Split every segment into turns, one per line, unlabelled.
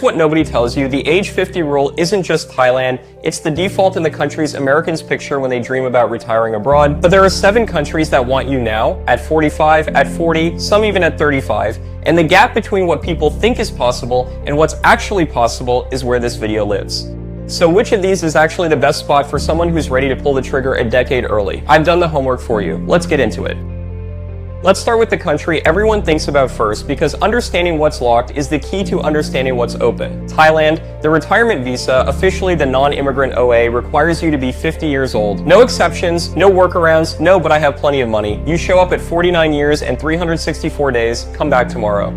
What nobody tells you, the age 50 rule isn't just Thailand, it's the default in the countries Americans picture when they dream about retiring abroad. But there are 7 countries that want you now, at 45, at 40, some even at 35, and the gap between what people think is possible and what's actually possible is where this video lives. So which of these is actually the best spot for someone who's ready to pull the trigger a decade early? I've done the homework for you. Let's get into it. Let's start with the country everyone thinks about first, because understanding what's locked is the key to understanding what's open. Thailand. The retirement visa, officially the non-immigrant OA, requires you to be 50 years old. No exceptions, no workarounds, no but I have plenty of money. You show up at 49 years and 364 days, come back tomorrow.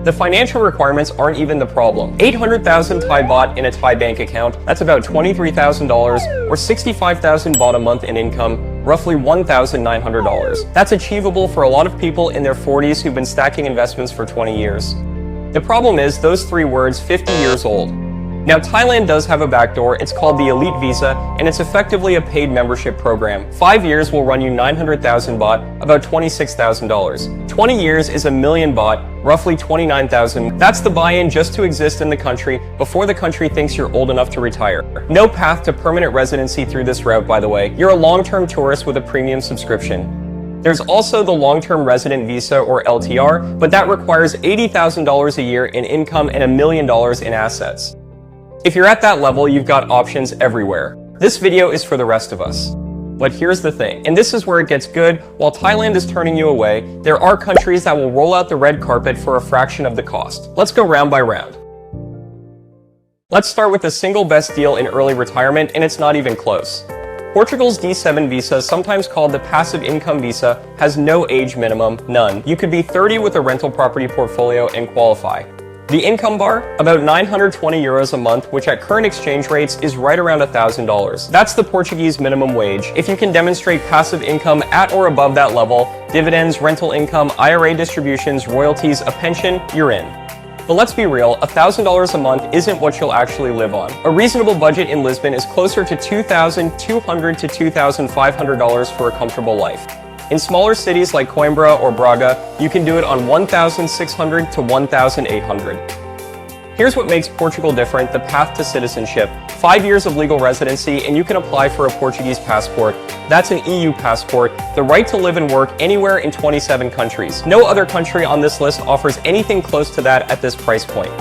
The financial requirements aren't even the problem. 800,000 Thai baht in a Thai bank account, that's about $23,000 or 65,000 baht a month in income, roughly $1,900. That's achievable for a lot of people in their 40s who've been stacking investments for 20 years. The problem is those 3 words, 50 years old. Now Thailand does have a backdoor, it's called the Elite Visa, and it's effectively a paid membership program. 5 years will run you 900,000 baht, about $26,000. 20 years is 1,000,000 baht, roughly 29,000. That's the buy-in just to exist in the country before the country thinks you're old enough to retire. No path to permanent residency through this route, by the way. You're a long-term tourist with a premium subscription. There's also the long-term resident visa, or LTR, but that requires $80,000 a year in income and $1 million in assets. If you're at that level, you've got options everywhere. This video is for the rest of us. But here's the thing, and this is where it gets good. While Thailand is turning you away, there are countries that will roll out the red carpet for a fraction of the cost. Let's go round by round. Let's start with the single best deal in early retirement, and it's not even close. Portugal's D7 visa, sometimes called the passive income visa, has no age minimum, none. You could be 30 with a rental property portfolio and qualify. The income bar, about 920 euros a month, which at current exchange rates is right around $1,000. That's the Portuguese minimum wage. If you can demonstrate passive income at or above that level, dividends, rental income, IRA distributions, royalties, a pension, you're in. But let's be real, $1,000 a month isn't what you'll actually live on. A reasonable budget in Lisbon is closer to $2,200 to $2,500 for a comfortable life. In smaller cities like Coimbra or Braga, you can do it on $1,600 to $1,800. Here's what makes Portugal different, the path to citizenship. 5 years of legal residency and you can apply for a Portuguese passport. That's an EU passport, the right to live and work anywhere in 27 countries. No other country on this list offers anything close to that at this price point.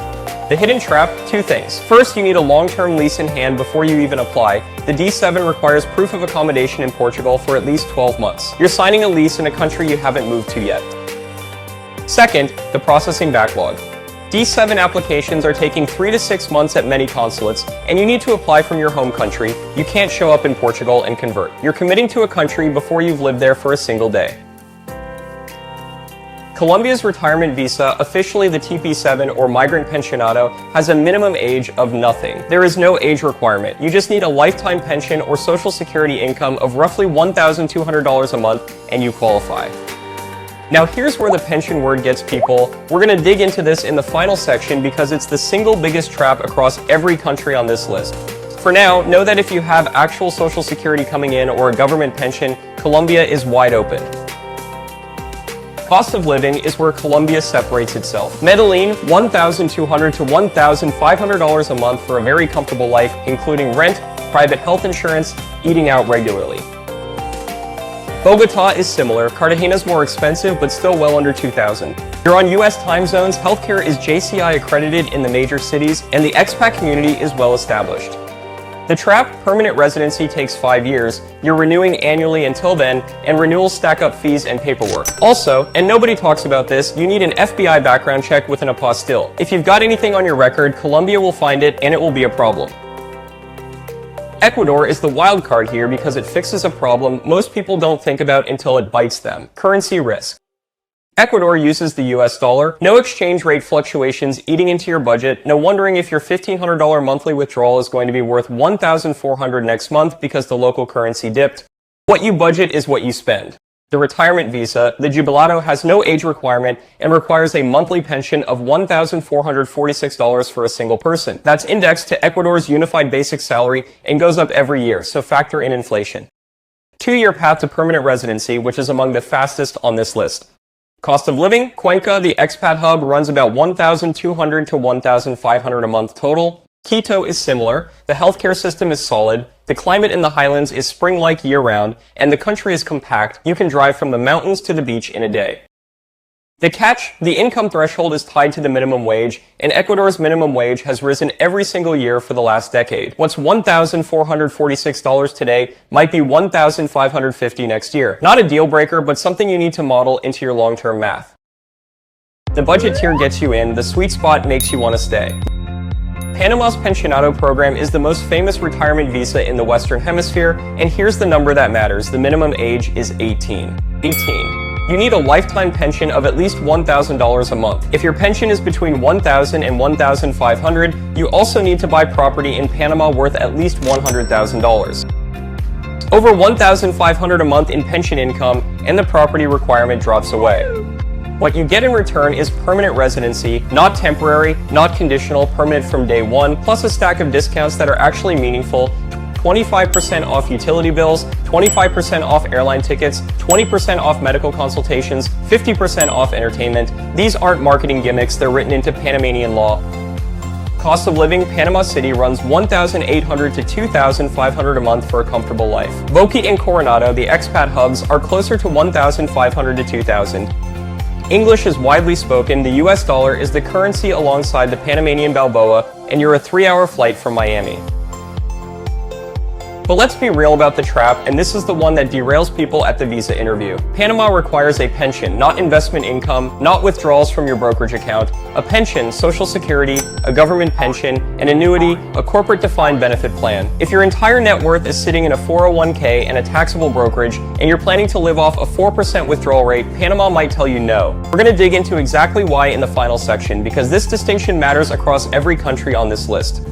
The hidden trap, 2 things. First, you need a long-term lease in hand before you even apply. The D7 requires proof of accommodation in Portugal for at least 12 months. You're signing a lease in a country you haven't moved to yet. Second, the processing backlog. D7 applications are taking 3 to 6 months at many consulates, and you need to apply from your home country. You can't show up in Portugal and convert. You're committing to a country before you've lived there for a single day. Colombia's retirement visa, officially the TP7 or migrant pensionado, has a minimum age of nothing. There is no age requirement. You just need a lifetime pension or social security income of roughly $1,200 a month and you qualify. Now here's where the pension word gets people. We're going to dig into this in the final section because it's the single biggest trap across every country on this list. For now, know that if you have actual social security coming in or a government pension, Colombia is wide open. Cost of living is where Colombia separates itself. Medellin, $1,200 to $1,500 a month for a very comfortable life, including rent, private health insurance, eating out regularly. Bogota is similar. Cartagena's more expensive, but still well under $2,000. You're on US time zones, healthcare is JCI accredited in the major cities, and the expat community is well established. The trap, permanent residency, takes 5 years. You're renewing annually until then, and renewals stack up fees and paperwork. Also, and nobody talks about this, you need an FBI background check with an apostille. If you've got anything on your record, Colombia will find it, and it will be a problem. Ecuador is the wild card here because it fixes a problem most people don't think about until it bites them: currency risk. Ecuador uses the US dollar, no exchange rate fluctuations eating into your budget, no wondering if your $1,500 monthly withdrawal is going to be worth $1,400 next month because the local currency dipped. What you budget is what you spend. The retirement visa, the Jubilado, has no age requirement and requires a monthly pension of $1,446 for a single person. That's indexed to Ecuador's unified basic salary and goes up every year, so factor in inflation. 2-year path to permanent residency, which is among the fastest on this list. Cost of living, Cuenca, the expat hub, runs about $1,200 to $1,500 a month total. Quito is similar, the healthcare system is solid, the climate in the highlands is spring-like year-round, and the country is compact. You can drive from the mountains to the beach in a day. The catch, the income threshold is tied to the minimum wage, and Ecuador's minimum wage has risen every single year for the last decade. What's $1,446 today might be $1,550 next year. Not a deal breaker, but something you need to model into your long-term math. The budget tier gets you in, the sweet spot makes you want to stay. Panama's Pensionado program is the most famous retirement visa in the Western Hemisphere, and here's the number that matters. The minimum age is 18. You need a lifetime pension of at least $1,000 a month. If your pension is between $1,000 and $1,500, you also need to buy property in Panama worth at least $100,000. Over $1,500 a month in pension income, and the property requirement drops away. What you get in return is permanent residency, not temporary, not conditional, permanent from day one, plus a stack of discounts that are actually meaningful. 25% off utility bills, 25% off airline tickets, 20% off medical consultations, 50% off entertainment. These aren't marketing gimmicks, they're written into Panamanian law. Cost of living, Panama City runs $1,800 to $2,500 a month for a comfortable life. Boqui and Coronado, the expat hubs, are closer to $1,500 to $2,000. English is widely spoken, the US dollar is the currency alongside the Panamanian Balboa, and you're a 3-hour flight from Miami. But let's be real about the trap, and this is the one that derails people at the visa interview. Panama requires a pension, not investment income, not withdrawals from your brokerage account. A pension, Social Security, a government pension, an annuity, a corporate defined benefit plan. If your entire net worth is sitting in a 401k and a taxable brokerage, and you're planning to live off a 4% withdrawal rate, Panama might tell you no. We're going to dig into exactly why in the final section, because this distinction matters across every country on this list.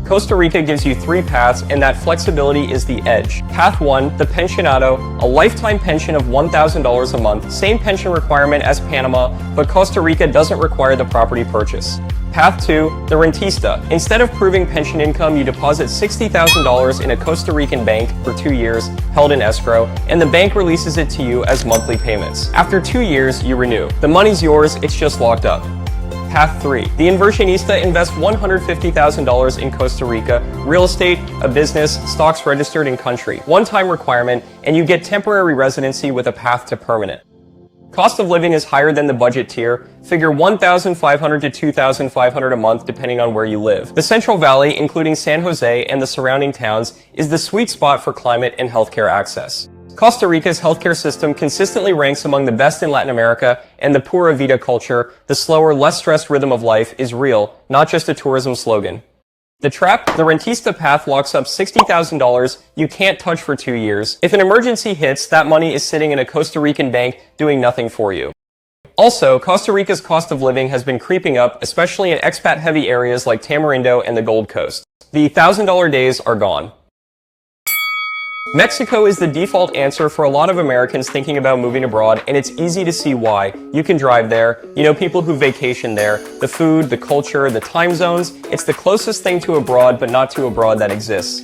Costa Rica gives you 3 paths, and that flexibility is the edge. Path 1, the Pensionado, a lifetime pension of $1,000 a month, same pension requirement as Panama, but Costa Rica doesn't require the property purchase. Path 2, the Rentista. Instead of proving pension income, you deposit $60,000 in a Costa Rican bank for 2 years, held in escrow, and the bank releases it to you as monthly payments. After 2 years, you renew. The money's yours, it's just locked up. Path 3. The Inversionista invests $150,000 in Costa Rica, real estate, a business, stocks registered in country. One-time requirement, and you get temporary residency with a path to permanent. Cost of living is higher than the budget tier. Figure $1,500 to $2,500 a month depending on where you live. The Central Valley, including San Jose and the surrounding towns, is the sweet spot for climate and healthcare access. Costa Rica's healthcare system consistently ranks among the best in Latin America, and the Pura Vida culture, the slower, less stressed rhythm of life, is real, not just a tourism slogan. The trap, the Rentista path locks up $60,000 you can't touch for 2 years. If an emergency hits, that money is sitting in a Costa Rican bank doing nothing for you. Also, Costa Rica's cost of living has been creeping up, especially in expat-heavy areas like Tamarindo and the Gold Coast. The $1,000 days are gone. Mexico is the default answer for a lot of Americans thinking about moving abroad, and it's easy to see why. You can drive there, you know people who vacation there, the food, the culture, the time zones, it's the closest thing to abroad but not to abroad that exists.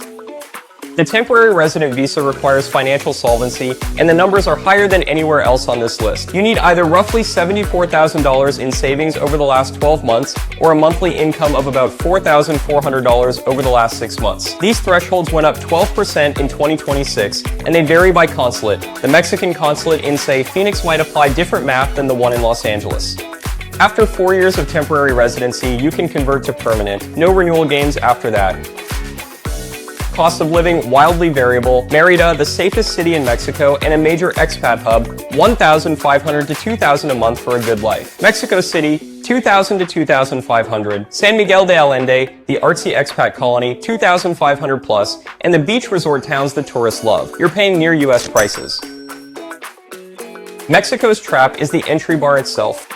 The temporary resident visa requires financial solvency, and the numbers are higher than anywhere else on this list. You need either roughly $74,000 in savings over the last 12 months, or a monthly income of about $4,400 over the last 6 months. These thresholds went up 12% in 2026, and they vary by consulate. The Mexican consulate in, say, Phoenix might apply different math than the one in Los Angeles. After 4 years of temporary residency, you can convert to permanent. No renewal gains after that. Cost of living, wildly variable. Mérida, the safest city in Mexico and a major expat hub, $1,500 to $2,000 a month for a good life. Mexico City, $2,000 to $2,500. San Miguel de Allende, the artsy expat colony, $2,500 plus, and the beach resort towns the tourists love. You're paying near US prices. Mexico's trap is the entry bar itself.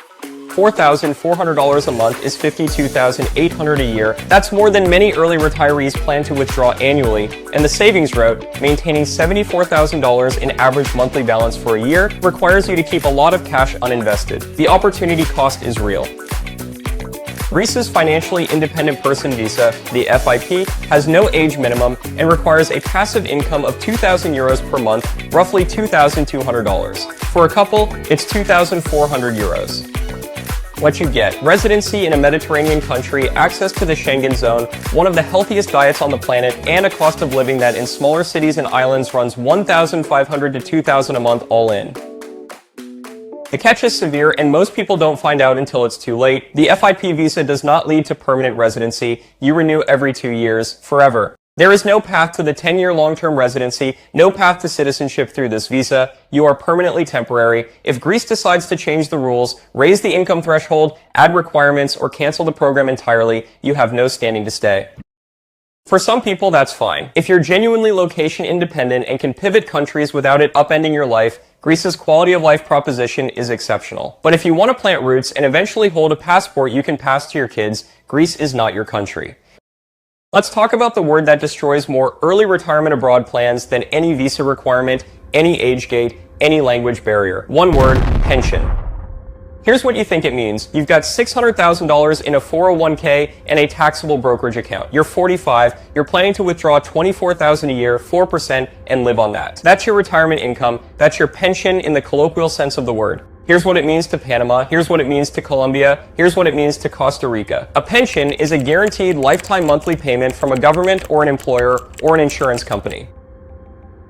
$4,400 a month is $52,800 a year. That's more than many early retirees plan to withdraw annually, and the savings route, maintaining $74,000 in average monthly balance for a year, requires you to keep a lot of cash uninvested. The opportunity cost is real. Greece's Financially Independent Person Visa, the FIP, has no age minimum and requires a passive income of €2,000 per month, roughly $2,200. For a couple, it's €2,400. What you get: residency in a Mediterranean country, access to the Schengen zone, one of the healthiest diets on the planet, and a cost of living that in smaller cities and islands runs $1,500 to $2,000 a month all in. The catch is severe, and most people don't find out until it's too late. The FIP visa does not lead to permanent residency. You renew every 2 years, forever. There is no path to the 10-year long-term residency, no path to citizenship through this visa. You are permanently temporary. If Greece decides to change the rules, raise the income threshold, add requirements, or cancel the program entirely, you have no standing to stay. For some people, that's fine. If you're genuinely location independent and can pivot countries without it upending your life, Greece's quality of life proposition is exceptional. But if you want to plant roots and eventually hold a passport you can pass to your kids, Greece is not your country. Let's talk about the word that destroys more early retirement abroad plans than any visa requirement, any age gate, any language barrier. One word: pension. Here's what you think it means. You've got $600,000 in a 401k and a taxable brokerage account. You're 45, you're planning to withdraw $24,000 a year, 4%, and live on that. That's your retirement income. That's your pension in the colloquial sense of the word. Here's what it means to Panama. Here's what it means to Colombia. Here's what it means to Costa Rica. A pension is a guaranteed lifetime monthly payment from a government or an employer or an insurance company.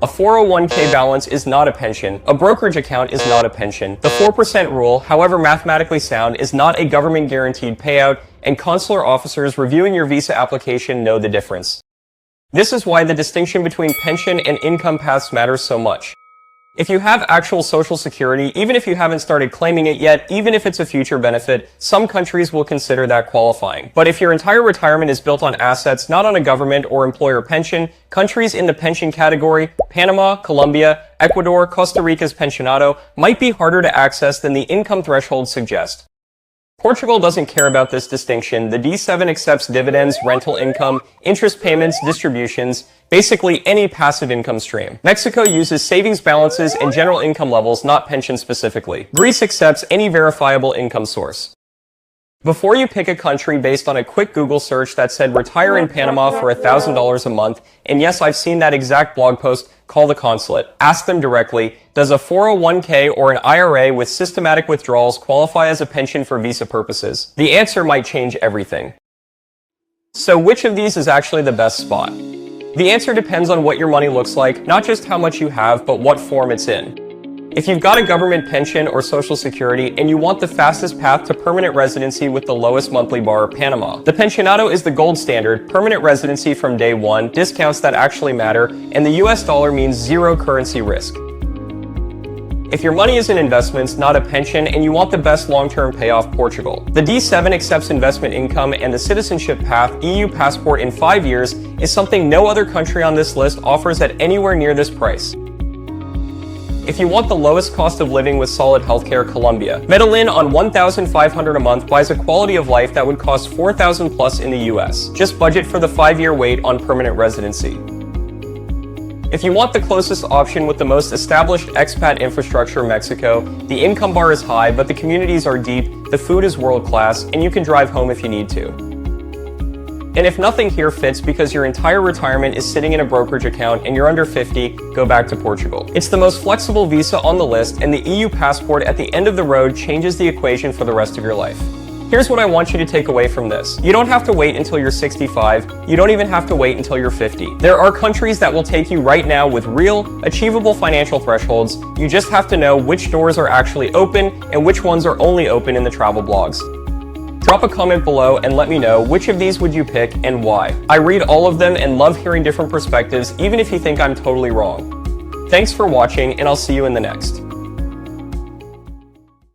A 401k balance is not a pension. A brokerage account is not a pension. The 4% rule, however mathematically sound, is not a government guaranteed payout, and consular officers reviewing your visa application know the difference. This is why the distinction between pension and income paths matters so much. If you have actual Social Security, even if you haven't started claiming it yet, even if it's a future benefit, some countries will consider that qualifying. But if your entire retirement is built on assets, not on a government or employer pension, countries in the pension category, Panama, Colombia, Ecuador, Costa Rica's pensionado, might be harder to access than the income thresholds suggest. Portugal doesn't care about this distinction. The D7 accepts dividends, rental income, interest payments, distributions, basically any passive income stream. Mexico uses savings balances and general income levels, not pensions specifically. Greece accepts any verifiable income source. Before you pick a country based on a quick Google search that said retire in Panama for $1,000 a month, and yes, I've seen that exact blog post, call the consulate. Ask them directly, does a 401k or an IRA with systematic withdrawals qualify as a pension for visa purposes? The answer might change everything. So which of these is actually the best spot? The answer depends on what your money looks like, not just how much you have, but what form it's in. If you've got a government pension or Social Security and you want the fastest path to permanent residency with the lowest monthly bar, Panama. The pensionado is the gold standard, permanent residency from day one, discounts that actually matter, and the US dollar means zero currency risk. If your money is in investments, not a pension, and you want the best long-term payoff, Portugal. The D7 accepts investment income, and the citizenship path, EU passport in 5 years, is something no other country on this list offers at anywhere near this price. If you want the lowest cost of living with solid healthcare, Colombia. Medellin on $1,500 a month buys a quality of life that would cost $4,000 plus in the US. Just budget for the 5-year wait on permanent residency. If you want the closest option with the most established expat infrastructure, Mexico, the income bar is high, but the communities are deep, the food is world class, and you can drive home if you need to. And if nothing here fits because your entire retirement is sitting in a brokerage account and you're under 50, go back to Portugal. It's the most flexible visa on the list, and the EU passport at the end of the road changes the equation for the rest of your life. Here's what I want you to take away from this. You don't have to wait until you're 65. You don't even have to wait until you're 50. There are countries that will take you right now with real, achievable financial thresholds. You just have to know which doors are actually open and which ones are only open in the travel blogs. Drop a comment below and let me know which of these would you pick and why. I read all of them and love hearing different perspectives, even if you think I'm totally wrong. Thanks for watching, and I'll see you in the next.